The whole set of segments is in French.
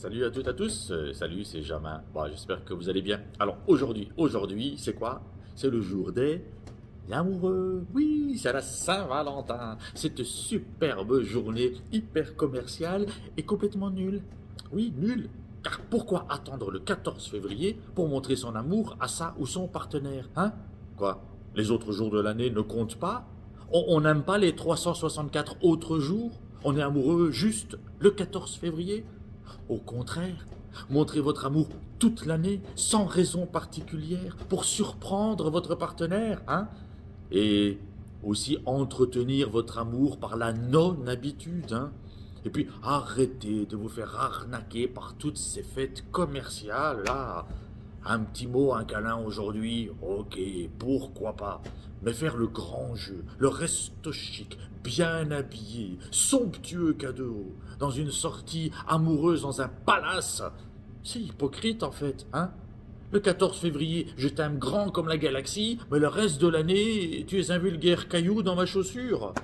Salut à toutes et à tous, salut c'est Jamin, bon, j'espère que vous allez bien. Alors aujourd'hui c'est quoi? C'est le jour des amoureux, oui c'est la Saint-Valentin, cette superbe journée hyper commerciale et complètement nulle. Oui, nulle, car pourquoi attendre le 14 février pour montrer son amour à sa ou son partenaire, hein? Quoi? Les autres jours de l'année ne comptent pas? On n'aime pas les 364 autres jours? On est amoureux juste le 14 février? Au contraire, montrez votre amour toute l'année, sans raison particulière, pour surprendre votre partenaire, hein? Et aussi entretenir votre amour par la non-habitude, hein? Et puis arrêtez de vous faire arnaquer par toutes ces fêtes commerciales, là. Un petit mot, un câlin aujourd'hui, ok, pourquoi pas. Mais faire le grand jeu, le resto chic, bien habillé, somptueux cadeau, dans une sortie amoureuse dans un palace, c'est hypocrite en fait, hein? Le 14 février, je t'aime grand comme la galaxie, mais le reste de l'année, tu es un vulgaire caillou dans ma chaussure.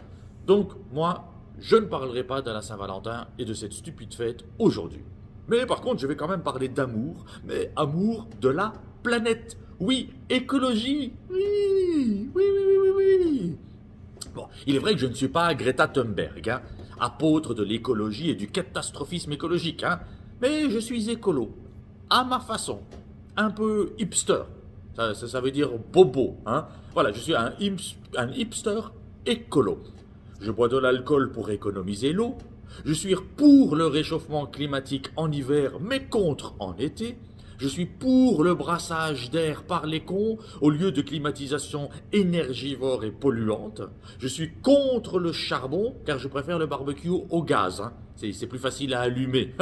Donc, moi, je ne parlerai pas de la Saint-Valentin et de cette stupide fête aujourd'hui. Mais par contre, je vais quand même parler d'amour, mais amour de la planète. Oui, écologie. Oui, oui, oui, oui, oui, oui. Bon, il est vrai que je ne suis pas Greta Thunberg, hein, apôtre de l'écologie et du catastrophisme écologique, hein, mais je suis écolo, à ma façon, un peu hipster. Ça veut dire bobo, hein. Voilà, je suis un hipster écolo. Je bois de l'alcool pour économiser l'eau. Je suis pour le réchauffement climatique en hiver, mais contre en été. Je suis pour le brassage d'air par les cons au lieu de climatisation énergivore et polluante. Je suis contre le charbon car je préfère le barbecue au gaz, hein. C'est plus facile à allumer.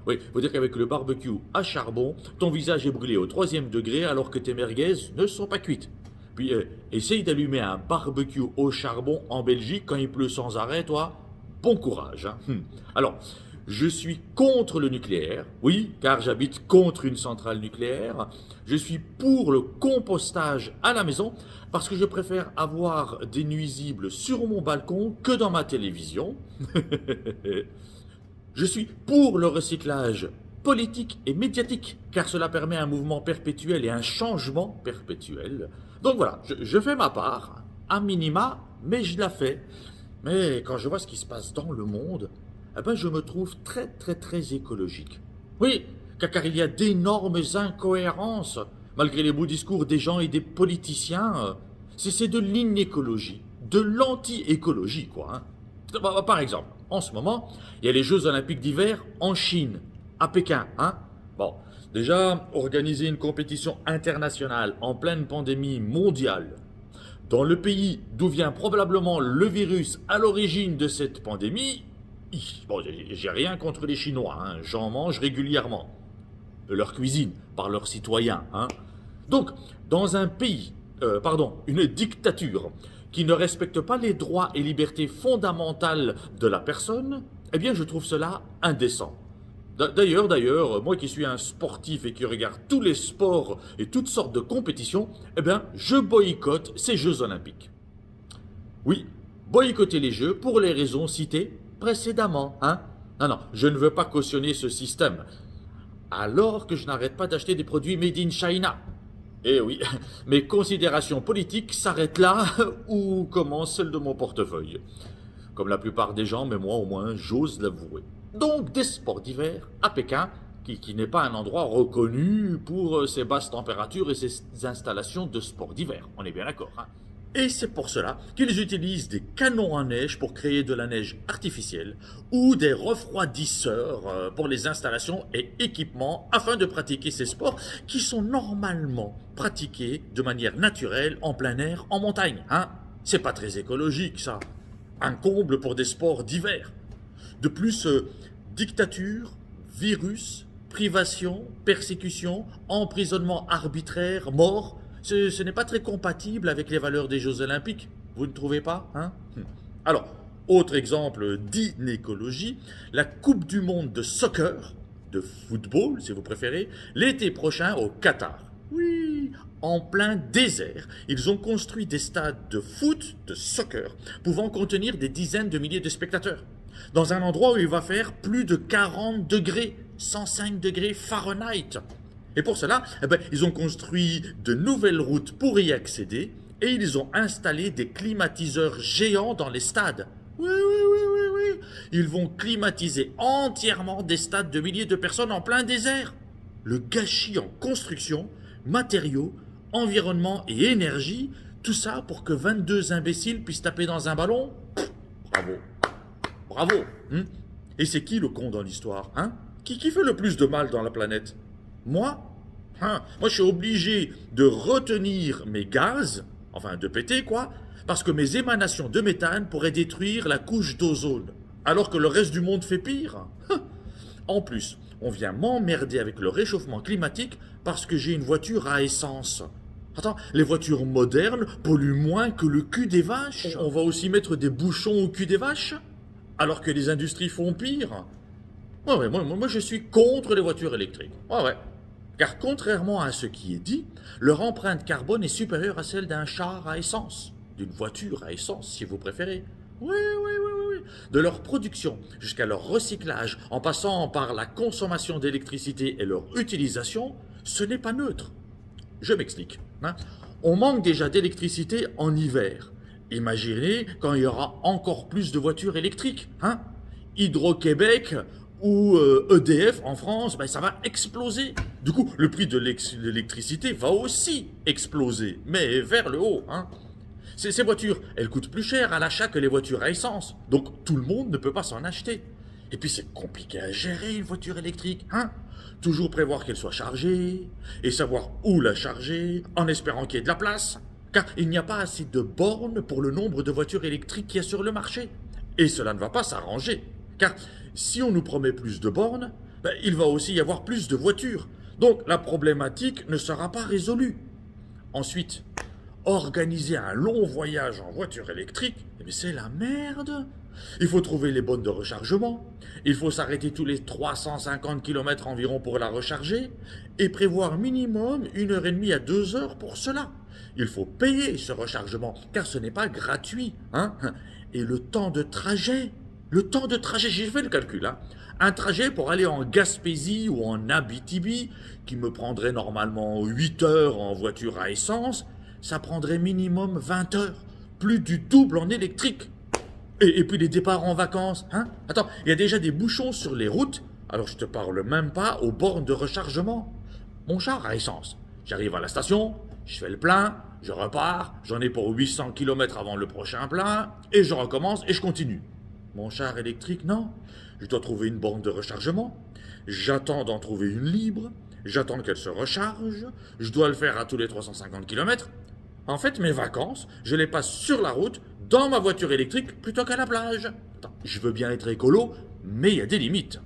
Oui, faut dire qu'avec le barbecue à charbon, ton visage est brûlé au 3e degré alors que tes merguez ne sont pas cuites. Puis essaye d'allumer un barbecue au charbon en Belgique quand il pleut sans arrêt, toi. Bon courage, hein. Alors, je suis contre le nucléaire, oui, car j'habite contre une centrale nucléaire. Je suis pour le compostage à la maison, parce que je préfère avoir des nuisibles sur mon balcon que dans ma télévision. Je suis pour le recyclage politique et médiatique, car cela permet un mouvement perpétuel et un changement perpétuel. Donc voilà, je fais ma part, à minima, mais je la fais. Mais quand je vois ce qui se passe dans le monde, eh ben je me trouve très très très écologique. Oui, car il y a d'énormes incohérences, malgré les beaux discours des gens et des politiciens. C'est de l'inécologie, de l'anti-écologie, quoi, hein. Par exemple, en ce moment, il y a les Jeux Olympiques d'hiver en Chine, à Pékin, hein. Bon, déjà, organiser une compétition internationale en pleine pandémie mondiale, dans le pays d'où vient probablement le virus à l'origine de cette pandémie, bon, j'ai rien contre les Chinois, hein, j'en mange régulièrement. Leur cuisine, par leurs citoyens, hein. Donc, dans un pays, une dictature, qui ne respecte pas les droits et libertés fondamentales de la personne, eh bien, je trouve cela indécent. D'ailleurs, moi qui suis un sportif et qui regarde tous les sports et toutes sortes de compétitions, eh bien, je boycotte ces Jeux Olympiques. Oui, boycotter les Jeux pour les raisons citées précédemment, hein. Non, non, je ne veux pas cautionner ce système. Alors que je n'arrête pas d'acheter des produits made in China. Eh oui, mes considérations politiques s'arrêtent là où commence celle de mon portefeuille. Comme la plupart des gens, mais moi au moins, j'ose l'avouer. Donc des sports d'hiver à Pékin, qui n'est pas un endroit reconnu pour ses basses températures et ses installations de sports d'hiver. On est bien d'accord, hein? Et c'est pour cela qu'ils utilisent des canons à neige pour créer de la neige artificielle ou des refroidisseurs pour les installations et équipements afin de pratiquer ces sports qui sont normalement pratiqués de manière naturelle en plein air en montagne, hein. C'est pas très écologique ça. Un comble pour des sports d'hiver. De plus, dictature, virus, privation, persécution, emprisonnement arbitraire, mort, ce n'est pas très compatible avec les valeurs des Jeux Olympiques. Vous ne trouvez pas, hein? Alors, autre exemple d'inécologie, la Coupe du Monde de soccer, de football si vous préférez, l'été prochain au Qatar. Oui, en plein désert, ils ont construit des stades de foot, de soccer, pouvant contenir des dizaines de milliers de spectateurs. Dans un endroit où il va faire plus de 40 degrés. 105 degrés Fahrenheit. Et pour cela, ils ont construit de nouvelles routes pour y accéder et ils ont installé des climatiseurs géants dans les stades. Oui, oui, oui, oui, oui. Ils vont climatiser entièrement des stades de milliers de personnes en plein désert. Le gâchis en construction, matériaux, environnement et énergie, tout ça pour que 22 imbéciles puissent taper dans un ballon. Bravo. Bravo. Et c'est qui le con dans l'histoire, hein? Qui fait le plus de mal dans la planète? Moi? Moi, je suis obligé de retenir mes gaz, enfin de péter quoi, parce que mes émanations de méthane pourraient détruire la couche d'ozone, alors que le reste du monde fait pire. En plus, on vient m'emmerder avec le réchauffement climatique parce que j'ai une voiture à essence. Attends, les voitures modernes polluent moins que le cul des vaches. On va aussi mettre des bouchons au cul des vaches, alors que les industries font pire. Ouais, moi je suis contre les voitures électriques. Ouais. Car contrairement à ce qui est dit, leur empreinte carbone est supérieure à celle d'un char à essence, d'une voiture à essence si vous préférez. Oui. De leur production jusqu'à leur recyclage, en passant par la consommation d'électricité et leur utilisation, ce n'est pas neutre. Je m'explique. On manque déjà d'électricité en hiver. Imaginez quand il y aura encore plus de voitures électriques. Hydro-Québec ou EDF en France, ça va exploser. Du coup, le prix de l'électricité va aussi exploser, mais vers le haut. Ces voitures, elles coûtent plus cher à l'achat que les voitures à essence. Donc tout le monde ne peut pas s'en acheter. Et puis c'est compliqué à gérer une voiture électrique. Toujours prévoir qu'elle soit chargée, et savoir où la charger, en espérant qu'il y ait de la place. Car il n'y a pas assez de bornes pour le nombre de voitures électriques qu'il y a sur le marché. Et cela ne va pas s'arranger. Car si on nous promet plus de bornes, il va aussi y avoir plus de voitures. Donc la problématique ne sera pas résolue. Ensuite, organiser un long voyage en voiture électrique, c'est la merde. Il faut trouver les bornes de rechargement, il faut s'arrêter tous les 350 km environ pour la recharger, et prévoir minimum 1h30 à 2 heures pour cela. Il faut payer ce rechargement, car ce n'est pas gratuit. Et le temps de trajet, j'ai fait le calcul. Un trajet pour aller en Gaspésie ou en Abitibi, qui me prendrait normalement 8 heures en voiture à essence, ça prendrait minimum 20 heures, plus du double en électrique. Et puis les départs en vacances, Attends, il y a déjà des bouchons sur les routes, alors je te parle même pas aux bornes de rechargement. Mon char à essence, j'arrive à la station, je fais le plein, je repars, j'en ai pour 800 km avant le prochain plein, et je recommence et je continue. Mon char électrique, non. Je dois trouver une borne de rechargement, j'attends d'en trouver une libre, j'attends qu'elle se recharge, je dois le faire à tous les 350 km. En fait, mes vacances, je les passe sur la route, dans ma voiture électrique, plutôt qu'à la plage. Attends, je veux bien être écolo, mais il y a des limites.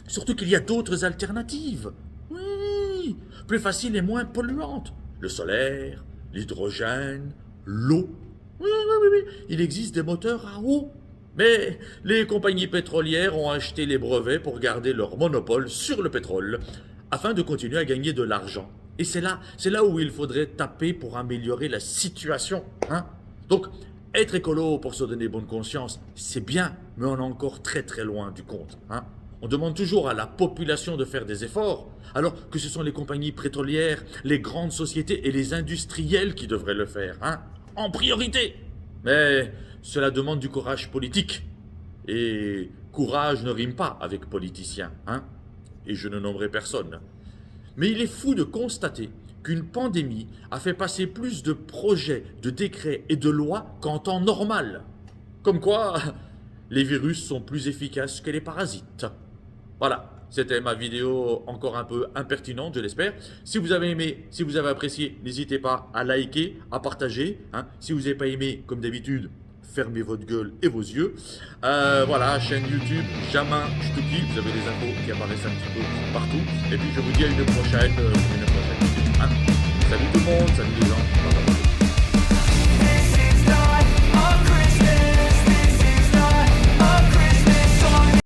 Surtout qu'il y a d'autres alternatives. Oui, plus faciles et moins polluantes. Le solaire, l'hydrogène, l'eau. Oui, il existe des moteurs à eau. Mais les compagnies pétrolières ont acheté les brevets pour garder leur monopole sur le pétrole, afin de continuer à gagner de l'argent. Et c'est là où il faudrait taper pour améliorer la situation. Donc, être écolo pour se donner bonne conscience, c'est bien, mais on est encore très très loin du compte. On demande toujours à la population de faire des efforts, alors que ce sont les compagnies pétrolières, les grandes sociétés et les industriels qui devraient le faire, en priorité. Mais cela demande du courage politique. Et courage ne rime pas avec politicien, Et je ne nommerai personne. Mais il est fou de constater qu'une pandémie a fait passer plus de projets, de décrets et de lois qu'en temps normal. Comme quoi, les virus sont plus efficaces que les parasites. Voilà, c'était ma vidéo encore un peu impertinente, je l'espère. Si vous avez aimé, si vous avez apprécié, n'hésitez pas à liker, à partager. Si vous n'avez pas aimé, comme d'habitude, fermez votre gueule et vos yeux. Voilà, chaîne YouTube, Jamin Ch'touki, vous avez les infos qui apparaissent un petit peu partout. Et puis je vous dis à une prochaine vidéo. Salut tout le monde, salut les gens. Bye bye.